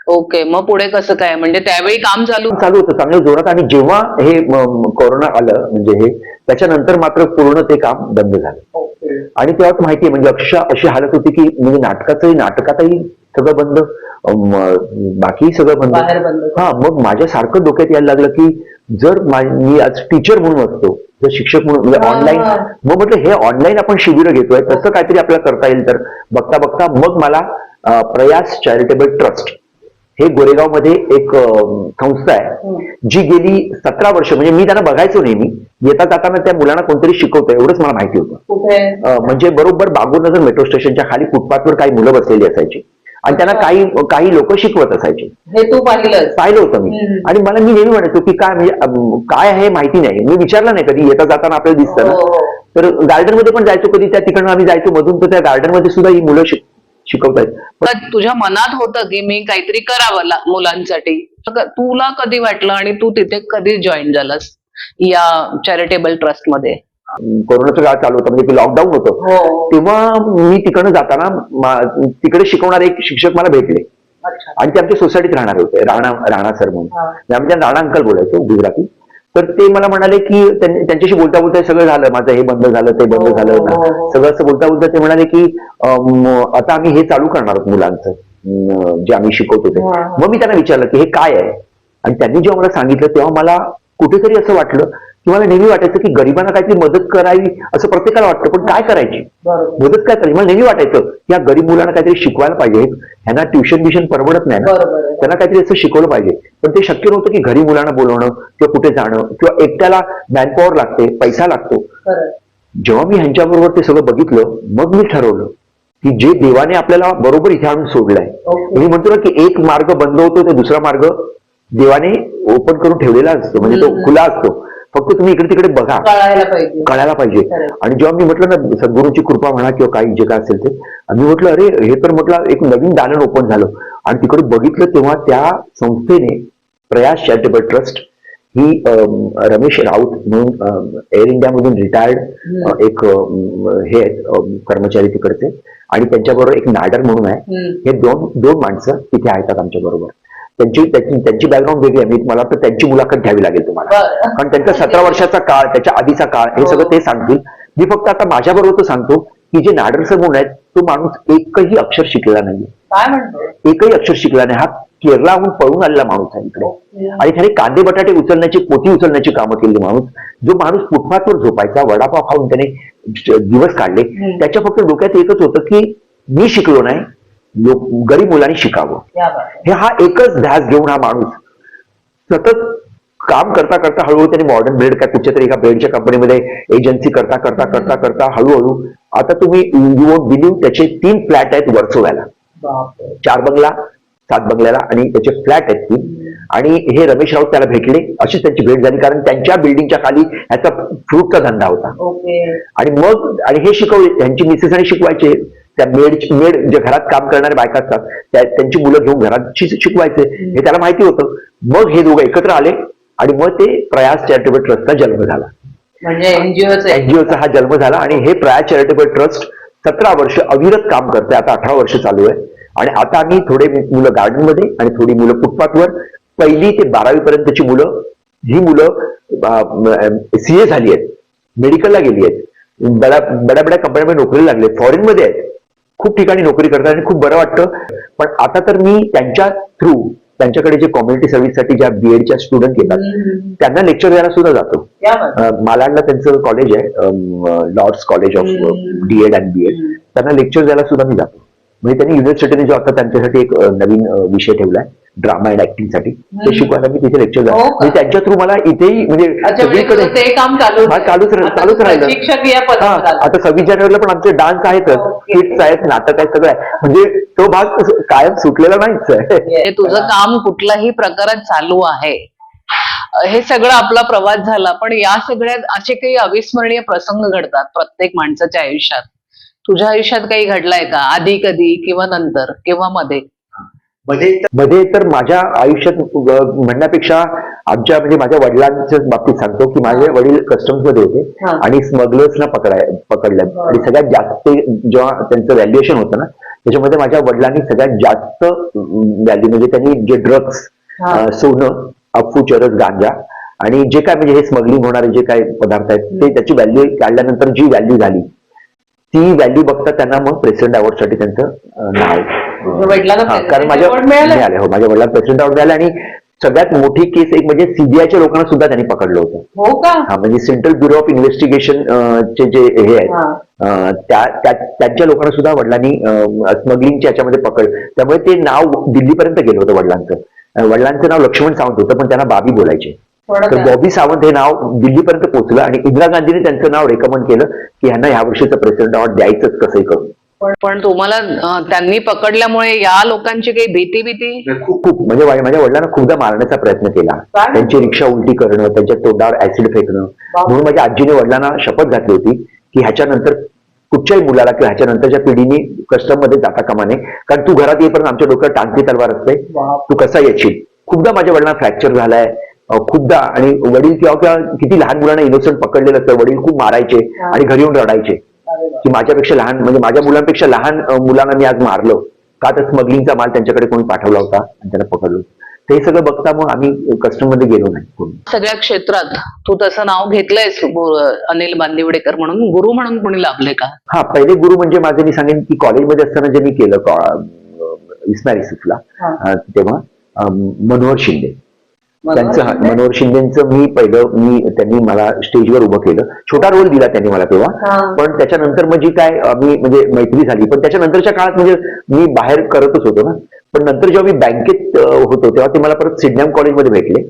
A: ओके, मग पुढे कसं काय, म्हणजे त्यावेळी काम चालू
B: होतं चांगलं जोरात. आणि जेव्हा हे कोरोना आलं म्हणजे हे, त्याच्यानंतर मात्र पूर्ण ते काम बंद झालं. आणि तेव्हा माहितीये म्हणजे अशी हालत होती की म्हणजे नाटकातही सगळं बंद, बाकी सगळं बंद. हा, मग माझ्यासारखं डोक्यात यायला लागलं की जर मी आज टीचर म्हणून असतो, जर शिक्षक म्हणून म्हणजे ऑनलाईन, मग म्हटलं हे ऑनलाईन आपण शिबिरं घेतोय, तसं काहीतरी आपल्याला करता येईल. तर बघता बघता मग मला प्रयास चॅरिटेबल ट्रस्ट हे गोरेगाव मध्ये एक संस्था आहे, जी गेली 17 वर्ष, म्हणजे मी त्यांना बघायचो नेहमी, येता जाताना त्या मुलांना कोणतरी शिकवतं एवढंच मला माहिती होतं.
A: कुठे?
B: म्हणजे बरोबर बागुनगर मेट्रो स्टेशनच्या खाली फुटपाथवर काही मुलं बसलेली असायची आणि त्यांना काही लोक शिकवत असायचे.
A: हे तू पाहिलं
B: होतं मी. आणि मला मी नेहमी म्हणायचो की काय म्हणजे काय आहे माहिती नाही. मी विचारलं नाही कधी. येता जाताना आपल्याला दिसतं ना. तर गार्डन मध्ये पण जायचो कधी, त्या तिकडनं आम्ही जायचो मधून, तर त्या गार्डन मध्ये सुद्धा ही मुलं शिकवतायत.
A: पण तुझ्या मनात होतं की मी काहीतरी करावं मुलांसाठी? तुला कधी वाटलं आणि तू तिथे कधी जॉईन झालास या चॅरिटेबल ट्रस्ट मध्ये?
B: कोरोनाचा काळ चालू होता, म्हणजे लॉकडाऊन होतं, तेव्हा मी तिकडनं जाताना तिकडे शिकवणारे एक शिक्षक मला भेटले आणि ते आमच्या सोसायटीत राहणार होते, राणा सर म्हणून. आम्ही त्यांना राणा अंकल बोलायचो गुजराती. तर ते मला म्हणाले की त्यांच्याशी बोलता बोलता सगळं झालं, माझं हे बंद झालं ते बंद झालं, सगळं असं बोलता बोलता ते म्हणाले की आता आम्ही हे चालू करणार आहोत मुलांचं जे आम्ही शिकवतो ते. मग मी त्यांना विचारलं की हे काय आहे, आणि त्यांनी जेव्हा मला सांगितलं तेव्हा मला कुठेतरी असं वाटलं की मला नेहमी वाटायचं की गरिबांना काहीतरी मदत करावी असं प्रत्येकाला वाटतं, पण काय करायची, मदत काय करायची. मला नेहमी वाटायचं की या गरीब मुलांना काहीतरी शिकवायला पाहिजे, ह्यांना ट्युशन बिशन परवडत नाही ना, त्यांना काहीतरी असं शिकवलं पाहिजे. पण ते शक्य नव्हतं की घरी मुलांना बोलवणं किंवा कुठे जाणं, किंवा एकट्याला मॅनपॉवर लागते, पैसा लागतो. जेव्हा मी ह्यांच्याबरोबर ते सगळं बघितलं, मग मी ठरवलं की जे देवाने आपल्याला बरोबर इथे आणून सोडलंय, मी म्हणतो ना की एक मार्ग बंद होतो ते दुसरा मार्ग देवाने ओपन करून ठेवलेला असतो, म्हणजे तो खुला असतो. फक्त तुम्ही इकडे तिकडे बघा, कळायला पाहिजे. आणि जेव्हा मी म्हटलं ना सद्गुरूंची कृपा म्हणा किंवा काही जे काय असेल ते, मी म्हटलं अरे हे तर म्हटलं एक नवीन दालन ओपन झालं. आणि तिकडे बघितलं तेव्हा त्या संस्थेने, प्रयास चॅरिटेबल ट्रस्ट ही रमेश राऊत म्हणून एअर इंडिया मधून रिटायर्ड एक हे आहेत कर्मचारी तिकडचे, आणि त्यांच्याबरोबर एक नाडर म्हणून आहे. हे दोन माणसं तिथे आहेत आमच्या बरोबर. त्यांची बॅकग्राऊंड वेगळी आहे. मी मला वाटतं त्यांची मुलाखत घ्यावी लागेल तुम्हाला, कारण त्यांचा 17 वर्षाचा काळ, त्याच्या आधीचा काळ, हे सगळं ते सांगतील. मी फक्त आता माझ्या बरोबर सांगतो की जे नाडर सर म्हणून आहेत, तो माणूस एकही अक्षर शिकलेला नाहीये.
A: काय म्हणतो?
B: एकही अक्षर शिकला नाही. हा केरळाहून पळून आलेला माणूस आहे इकडे, आणि त्याने कांदे बटाटे उचलण्याची, पोती उचलण्याची कामं केली माणूस. जो माणूस फुटपाथवर झोपायचा, वडापाव खाऊन त्याने दिवस काढले, त्याच्या फक्त डोक्यात एकच होतं की मी शिकलो नाही, गरीब मुलांनी शिकावं. हा एकच ध्यास घेऊन हा माणूस सतत काम करता करता हळूहळू त्यांनी मॉडर्न ब्रेड काय कुठच्या तरी एका ब्रेडच्या कंपनीमध्ये एजन्सी करता करता करता करता हळूहळू आता तुम्ही यू वोंट बिलीव्ह त्याचे 3 फ्लॅट आहेत वर्सोव्याला, 4 बंगला 7 बंगल्याला, आणि त्याचे फ्लॅट आहेत 3. आणि हे रमेश राऊत त्याला भेटले, अशीच त्यांची भेट झाली, कारण त्यांच्या बिल्डिंगच्या खाली ह्याचा फ्रूटचा धंदा होता. आणि मग हे शिकवले, त्यांची मिसेस आणि शिकवायचे, त्या मेड जे घरात काम करणारे बायका असतात त्यांची मुलं घेऊन घरात शिकवायचे, हे त्याला माहिती होतं. मग हे दोघं एकत्र आले आणि मग ते प्रयास चॅरिटेबल ट्रस्टचा जन्म झाला.
A: म्हणजे
B: एनजीओचा हा जन्म झाला. आणि हे प्रयास चॅरिटेबल ट्रस्ट 17 वर्ष अविरत काम करते. आता 18 वर्ष चालू आहे. आणि आता आम्ही थोडे मुलं गार्डन मध्ये आणि थोडी मुलं फुटपाथवर, 1ली ते 12वी पर्यंतची मुलं, ही मुलं सीए झाली आहेत, मेडिकलला गेली आहेत, बड्या कंपन्यांमध्ये नोकरीला लागले, फॉरेन मध्ये आहेत, खूप ठिकाणी नोकरी करतात आणि खूप बरं वाटतं. पण आता तर मी त्यांच्या थ्रू, त्यांच्याकडे जे कम्युनिटी सर्व्हिससाठी ज्या बीएडच्या स्टुडंट येतात त्यांना लेक्चर द्यायला सुद्धा जातो. मालाडला त्यांचं कॉलेज आहे, Lords college of DEd and BEd, त्यांना लेक्चर द्यायला सुद्धा मी जातो. म्हणजे त्यांनी युनिव्हर्सिटीने जो आता त्यांच्यासाठी एक नवीन विषय ठेवलाय ड्रामा अँड ऍक्टिंग साठी, ते शिकवायला मी तिथे लेक्चर जातो. म्हणजे त्यांच्या थ्रू मला इथेही म्हणजे सगळीकडे चालूच राहिलं. आता 26 जानेवारीला पण आमचे डान्स आहेतच, स्किट्स आहेत, नाटक आहेत, सगळं आहे. म्हणजे तो भाग कायम सुटलेला नाहीच आहे.
A: तुझं काम कुठल्याही प्रकारात चालू आहे. हे सगळं आपला प्रवास झाला, पण या सगळ्यात असे काही अविस्मरणीय प्रसंग घडतात प्रत्येक माणसाच्या आयुष्यात. तुझ्या आयुष्यात काही घडलाय का, आधी कधी किंवा नंतर किंवा मध्ये
B: तर माझ्या आयुष्यात म्हणण्यापेक्षा आमच्या म्हणजे माझ्या वडिलांच्या बाबतीत सांगतो की माझे वडील कस्टम्स मध्ये होते आणि स्मगलर्सना पकडलं. आणि सगळ्यात जास्त जेव्हा त्यांचं व्हॅल्युएशन होतं ना, त्याच्यामध्ये माझ्या वडिलांनी सगळ्यात जास्त व्हॅल्यू म्हणजे त्यांनी जे ड्रग्स, सोनं, अफू, चरस, गांजा आणि जे काय म्हणजे हे स्मगलिंग होणारे जे काही पदार्थ आहेत ते, त्याची व्हॅल्यू काढल्यानंतर जी व्हॅल्यू झाली ती व्हॅल्यू बघता त्यांना मग प्रेसिडेंट अवॉर्ड साठी त्यांचं नाव, कारण माझ्या मिळाले, हो माझ्या वडिलांना प्रेसिडेंट अवॉर्ड मिळाला. आणि सगळ्यात मोठी केस एक म्हणजे सीबीआयच्या लोकांना सुद्धा त्यांनी पकडलं होतं. हा म्हणजे सेंट्रल ब्युरो ऑफ इन्व्हेस्टिगेशन चे जे हे आहेत त्यांच्या लोकांना सुद्धा वडिलांनी स्मगलिंगच्या याच्यामध्ये पकडलं. त्यामुळे ते नाव दिल्लीपर्यंत गेलं होतं वडिलांचं. वडिलांचं नाव लक्ष्मण सावंत होतं, पण त्यांना बाबी बोलायचे. तर बॉबी सावंत हे नाव दिल्लीपर्यंत पोहोचलं आणि इंदिरा गांधींनी त्यांचं नाव रेकमेंड केलं की ह्यांना ह्या वर्षीचं प्रेसिडेंट अवॉर्ड द्यायचंच कसंही करून.
A: पण तुम्हाला त्यांनी पकडल्यामुळे या लोकांची काही भीती
B: खूप खूप म्हणजे माझ्या वडिलांना खूपदा मारण्याचा प्रयत्न केला. त्यांची रिक्षा उलटी करणं, त्यांच्या तोंडावर ऍसिड फेकणं. म्हणून माझ्या आजीने वडिलांना शपथ घातली होती की ह्याच्यानंतर कुठच्याही मुलाला किंवा ह्याच्यानंतरच्या पिढीने कस्टम मध्ये जाता कामा नये, कारण तू घरात येईपर्यंत आमच्या डोक्यावर टांगती तलवार असते, तू कसा येशील. खूपदा माझ्या वडिलांना फ्रॅक्चर झालाय, खूपदा. आणि वडील किंवा किती लहान मुलांना इनोसंट पकडलेलं असतं, वडील खूप मारायचे आणि घरी येऊन रडायचे की माझ्यापेक्षा लहान म्हणजे माझ्या मुलांपेक्षा लहान मुलांना मी आज मारलो का, तर स्मगलिंगचा माल त्यांच्याकडे कोणी पाठवला होता आणि त्यांना पकडलो. ते सगळं बघता मग आम्ही कस्टम मध्ये गेलो नाही कोणी.
A: सगळ्या क्षेत्रात तू तसं नाव घेतलंयस अनिल बांदिवडेकर म्हणून. गुरु म्हणून कोणी लाभले का?
B: हा, पहिले गुरु म्हणजे माझे मी सांगेन की कॉलेजमध्ये असताना जे मी केलं इस्माईल युसुफला, तेव्हा मनोहर शिंदे त्यांचं, मनोहर शिंदेचं त्यांनी मला स्टेजवर उभं केलं. छोटा रोल दिला त्यांनी मला तेव्हा, पण त्याच्यानंतर मग जी काय आम्ही म्हणजे मैत्री झाली. पण त्याच्यानंतरच्या काळात म्हणजे मी बाहेर करतच होतो ना, पण नंतर जेव्हा मी बँकेत होतो तेव्हा ते मला परत सिडनॅम कॉलेजमध्ये भेटले.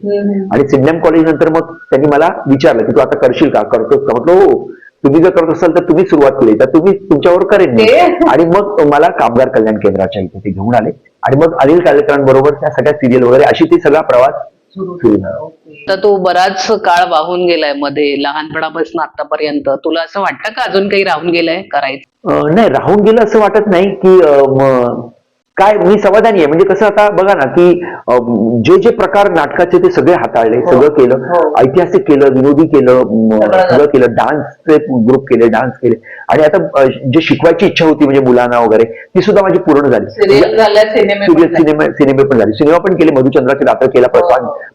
B: आणि सिडनॅम कॉलेज नंतर मग त्यांनी मला विचारलं की तू आता करशील का, करतोस का. म्हटलं हो, तुम्ही जर करत असाल तर तुम्ही सुरुवात केली तर तुम्ही तुमच्यावर करेन मी. आणि मग मला कामगार कल्याण केंद्राच्या इथे ते घेऊन आले आणि मग अनिल कालेकरांबरोबर त्या सगळ्या सिरियल वगैरे अशी ती सगळा प्रवास सुरू झाला.
A: तर तू बराच काळ वाहून गेलाय मध्ये, लहानपणापासून आतापर्यंत. तुला असं वाटतं का अजून काही राहून गेलंय करायचं?
B: नाही, राहून गेलं असं वाटत नाही की काय, मी समाधानी आहे. म्हणजे कसं आता बघा ना की जे जे प्रकार नाटकाचे ते सगळे हाताळले, सगळं केलं. ऐतिहासिक केलं, विनोदी केलं, सगळं केलं. डान्सचे ग्रुप केले, डान्स केले. आणि आता जे शिकवायची इच्छा होती म्हणजे मुलांना वगैरे, ती सुद्धा माझी पूर्ण झाली. सिनेमे पण झाले, सिनेमा पण केले. मधुचंद्राचे रात्र केला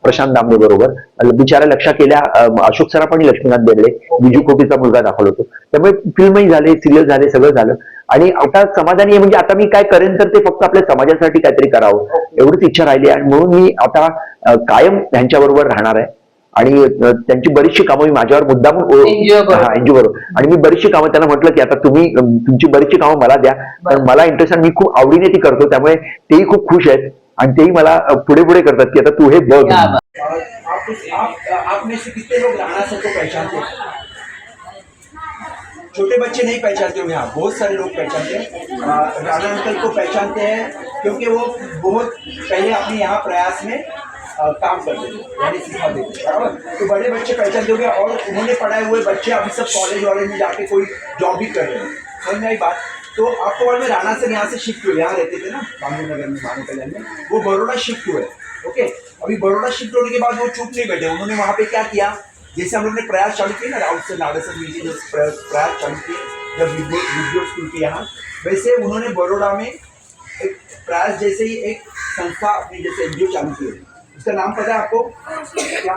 B: प्रशांत दामले बरोबर. बिचारा लक्षा केल्या अशोक सराफ आणि लक्ष्मीकांत बेर्डे, विजू कोटीचा मुलगा दाखवला होतो. त्यामुळे फिल्मही झाले, सिरियल झाले, सगळं झालं. आणि आता समाधानी आहे. म्हणजे आता मी काय करेन तर ते फक्त आपल्या समाजासाठी काहीतरी करावं एवढीच इच्छा राहिली. आणि म्हणून मी आता कायम त्यांच्याबरोबर राहणार आहे. आणि त्यांची बरीचशी कामं मी माझ्यावर मुद्दाम एनजीओ बरोबर, आणि मी बरीचशी कामं त्यांना म्हटलं की आता तुम्ही तुमची बरीचशी कामं मला द्या, कारण मला इंटरेस्ट आहे, मी खूप आवडीने ती करतो. त्यामुळे तेही खूप खुश आहेत आणि तेही मला पुढे पुढे करतात की आता तू हे बघ.
C: आप में से कितने लोग राणा सर को पहचानते हैं? छोटे बच्चे नहीं पहचानते होंगे, यहाँ बहुत सारे लोग पहचानते हैं। राणा अंकल को पहचानते हैं क्योंकि वो बहुत पहले अपने यहाँ प्रयास में काम करते थे, यानी सिखाते थे, बराबर। तो बड़े बच्चे पहचानते होंगे और उन्होंने पढ़ाए हुए बच्चे अभी सब कॉलेज वॉलेज में जाके कोई जॉब भी कर रहे हैं, समझ में आई बात। तो आपको मालूम है राणा सर यहाँ से शिफ्ट हुए, यहाँ रहते थे ना बांगू नगर में, बांगू कल्याण में, वो बड़ौदा शिफ्ट हुए। ओके, अभी बड़ौदा शिफ्ट होने के बाद वो चुप नहीं बैठे, उन्होंने वहाँ पे क्या किया, जैसे हम लोग ने प्रयास चालू किए ना राउत से नाडा सर मिलकर जो प्रयास चालू किए जब विद्यो स्कूल के यहाँ, वैसे उन्होंने बड़ौदा में एक प्रयास जैसे ही एक संस्था अपनी जैसे एनजीओ चालू की। उसका नाम पता है आपको क्या?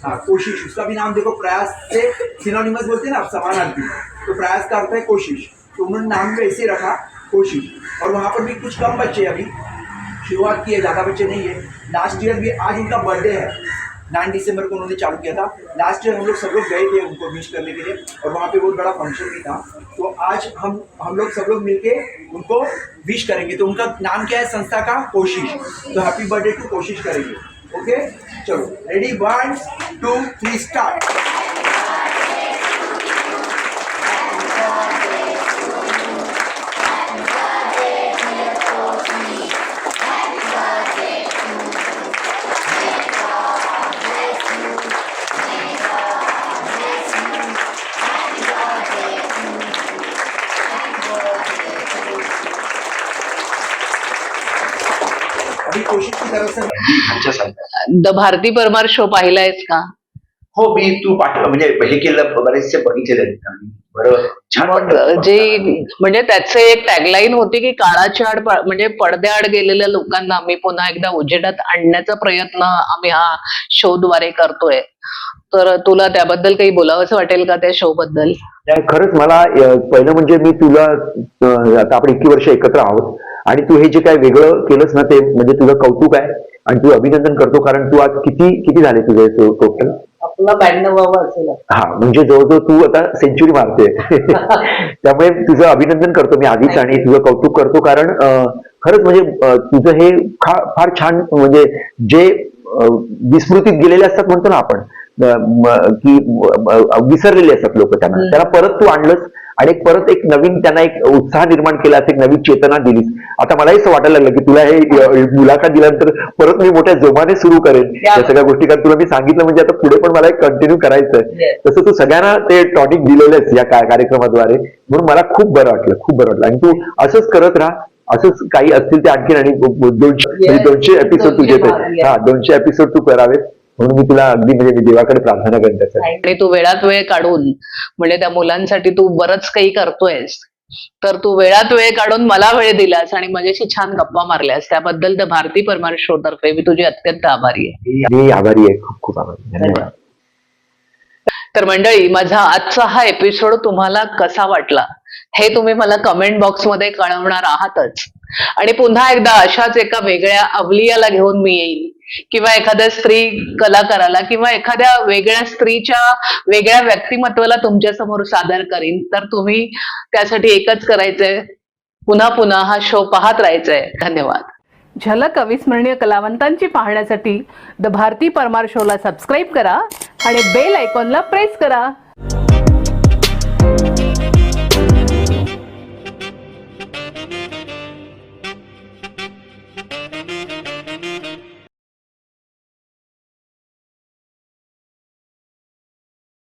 C: हाँ, कोशिश। उसका भी नाम देखो, प्रयास से सिनोनिमस बोलते हैं ना आप, समानार्थी। तो प्रयास का अर्थ है कोशिश, तो उन्होंने नाम भी ऐसे रखा कोशिश। और वहाँ पर भी कुछ कम बच्चे, अभी शुरुआत की है, ज़्यादा बच्चे नहीं है। लास्ट ईयर भी, आज उनका बर्थडे है, 9 दिसंबर को उन्होंने चालू किया था। लास्ट ईयर हम लोग सब लोग गए थे उनको विश करने के लिए, और वहाँ पे बहुत बड़ा फंक्शन भी था। तो आज हम लोग सब लोग मिलके उनको विश करेंगे। तो उनका नाम क्या है संस्था का? कोशिश। तो हैप्पी बर्थडे टू कोशिश करेंगे। ओके, चलो रेडी, 1 2 3 स्टार्ट। कोशिश की तरफ से
A: द भारती परमार शो पाहिलायस का?
C: हो, मी तू पाठवलं म्हणजे हे केलं, बरेचसे बघितलेले बरोबर, छान वाटलं.
A: जे म्हणजे त्याचे एक टॅगलाईन होती की काळाच्या आड म्हणजे पडद्याआड गेलेल्या लोकांना आम्ही पुन्हा एकदा उजेडात आणण्याचा प्रयत्न आम्ही हा शो द्वारे करतोय. तर तुला त्याबद्दल काही बोलावंसं वाटेल का त्या शो बद्दल?
B: खरंच मला पहिलं म्हणजे मी तुला, आता आपण इतकी वर्ष एकत्र आहोत आणि तू हे जे काय वेगळं केलंस ना, ते म्हणजे तुझं कौतुक आहे आणि तू अभिनंदन करतो. कारण तू आज किती झाले तुझे टोटल?
A: आपला 92वा असेल.
B: हा, म्हणजे जवळजवळ तू आता सेंचुरी मारते. त्यामुळे तुझं अभिनंदन करतो मी आधीच आणि तुझं कौतुक करतो. कारण खरंच म्हणजे तुझं हे फार छान, म्हणजे जे विस्मृतीत गेलेले असतात म्हणतो ना आपण, की विसरलेले असतात लोक त्यांना. त्याला परत तू आणलंस आणि परत एक नवीन त्यांना एक उत्साह निर्माण केलास, एक नवीन चेतना दिलीस. आता मलाही असं वाटायला लागलं की तुला हे मुलाखत दिल्यानंतर परत मी मोठ्या जोमाने सुरू करेन या सगळ्या गोष्टी. कारण तुला मी सांगितलं म्हणजे आता पुढे पण मला कंटिन्यू करायचंय. तसं तू सगळ्यांना ते टॉनिक दिलेलंच या कार्यक्रमाद्वारे, म्हणून मला खूप बरं वाटलं, खूप बरं वाटलं. आणि तू असंच करत राहा, असंच काही असतील ते आणखीन, आणि 200 एपिसोड तुझे ते, 200 एपिसोड तू करावेत म्हणून मी तुला अगदी म्हणजे मी देवाकडे प्रार्थना करेन त्यासाठी.
A: आणि तू वेळात वेळ काढून म्हणजे त्या मुलांसाठी तू बरंच काही करतोयस, तर तू वेळात वेळ काढून मला वेळ दिलास आणि माझ्याशी छान गप्पा मारल्यास त्याबद्दल द भारती परमार शो तर्फे मी तुझी अत्यंत आभारी आहे.
B: मी आभारी आहे, खूप खूप आभारी. धन्यवाद.
A: तर मंडळी, माझा आजचा हा एपिसोड तुम्हाला कसा वाटला हे तुम्ही मला कमेंट बॉक्समध्ये कळवणार आहातच. आणि पुन्हा एकदा अशाच एका वेगळ्या अवलियाला घेऊन मी येईल, किंवा एखाद्या स्त्री कलाकाराला किंवा एखाद्या वेगळ्या स्त्रीच्या वेगळ्या व्यक्तिमत्वाला तुमच्या समोर सादर करीन. तर तुम्ही त्यासाठी एकच करायचंय, पुन्हा पुन्हा हा शो पाहत राहायचंय. धन्यवाद. झलक अविस्मरणीय कलावंतांची पाहण्यासाठी द भारती परमार शोला सबस्क्राईब करा आणि बेल आयकॉनला प्रेस करा.